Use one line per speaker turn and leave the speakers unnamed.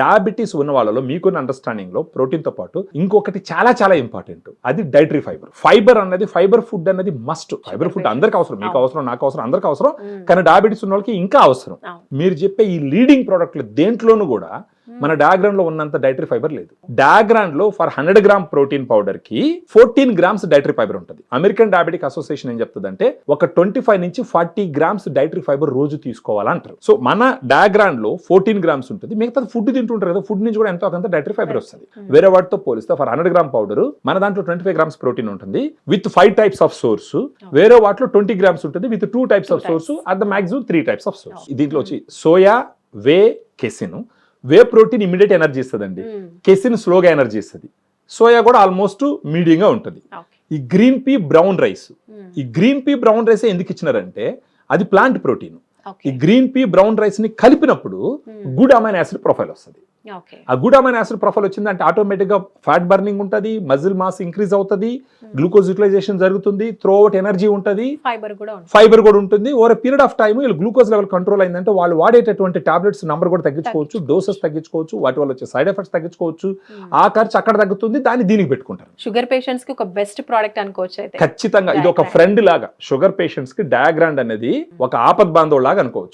Diabetes ఉన్న వాళ్ళలో మీకున్న అండర్స్టాండింగ్ లో ప్రోటీన్ తో పాటు ఇంకొకటి చాలా చాలా ఇంపార్టెంట్, అది డైటరీ ఫైబర్. ఫైబర్ అన్నది, ఫైబర్ ఫుడ్ అన్నది మస్ట్. ఫైబర్ ఫుడ్ అందరికి అవసరం, మీకు అవసరం, నాకు అవసరం, అందరికి అవసరం. కానీ డయాబెటీస్ ఉన్న వాళ్ళకి ఇంకా అవసరం. మీరు చెప్పే ఈ లీడింగ్ ప్రోడక్ట్లు దేంట్లోనూ కూడా మన డయాగ్రామ్ లో ఉన్నంత డైటరీ ఫైబర్ లేదు. డయాగ్రామ్ లో ఫర్ 100 గ్రామ్ ప్రోటీన్ పౌడర్ కి 14 గ్రామ్స్ డైటరీ ఫైబర్ ఉంటుంది. అమెరికన్ డయాబెటిక్ అసోసియేషన్ ఏం చెప్తుందంటే ఒక 25 నుంచి 40 గ్రామ్స్ డైటరీ ఫైబర్ రోజు తీసుకోవాలంటారు. సో మన డయాగ్రామ్ లో 14 గ్రామ్స్ ఉంటుంది, మిగతా ఫుడ్ తింటుంటారు కదా, ఫుడ్ నుంచి కూడా ఎంతో కొంత డైటరీ ఫైబర్ వస్తుంది. వేరే వాటితో పోలిస్తే ఫర్ 100 గ్రామ్ పౌడర్ మన దాంట్లో 25 గ్రామ్స్ ప్రోటీన్ ఉంటుంది విత్ 5 టైప్స్ ఆఫ్ సోర్స్. వేరే వాటిలో 20 గ్రామ్స్ ఉంటుంది with 2 types of source, at the maximum 3 types of source. దీంట్లో వచ్చి soya, whey, casein. Whey protein immediate energy ఇస్తుందండి, కెసిన్ స్లోగా ఎనర్జీ ఇస్తుంది, సోయా కూడా ఆల్మోస్ట్ మీడియంగా ఉంటుంది. ఈ గ్రీన్ పీ, బ్రౌన్ రైస్, ఈ గ్రీన్ పీ, బ్రౌన్ రైస్ ఎందుకు ఇచ్చినారంటే అది ప్లాంట్ ప్రోటీన్. ఈ గ్రీన్ పీ, బ్రౌన్ రైస్ ని కలిపినప్పుడు గుడ్ అమైనో యాసిడ్ ప్రొఫైల్ వస్తుంది. ఆ గుడ్ అమైనో యాసిడ్ ప్రొఫైల్ వచ్చిందంటే ఆటోమేటిక్ గా ఫ్యాట్ బర్నింగ్ ఉంటుంది, మజిల్ మాస్ ఇంక్రీజ్ అవుతుంది, గ్లూకోజ్ యూటిలైజేషన్ జరుగుతుంది, త్రూ అవుట్ ఎనర్జీ ఉంటుంది, ఫైబర్ కూడా ఉంటుంది. ఓవర్ పీరియడ్ ఆఫ్ టైమ్ వీళ్ళు గ్లూకోజ్ లెవెల్ కంట్రోల్ అయిందంటే వాళ్ళు వాడేటటువంటి టాబ్లెట్స్ నంబర్ కూడా తగ్గించుకోవచ్చు, డోసెస్ తగ్గించుకోవచ్చు, వాటి వల్ల వచ్చే సైడ్ ఎఫెక్ట్స్ తగ్గించుకోవచ్చు. ఆ ఖర్చు అక్కడ తగ్గుతుంది, దాన్ని దీనికి పెట్టుకుంటారు.
షుగర్ పేషెంట్స్ కి ఒక బెస్ట్ ప్రోడక్ట్ అనుకోవచ్చు అయితే.
ఖచ్చితంగా ఇది ఒక ఫ్రెండ్ లాగా షుగర్ పేషెంట్స్ కి డయాగ్రాండ్ అనేది ఒక ఆపద్ బాంధవ్ లాగా అనుకోవచ్చు.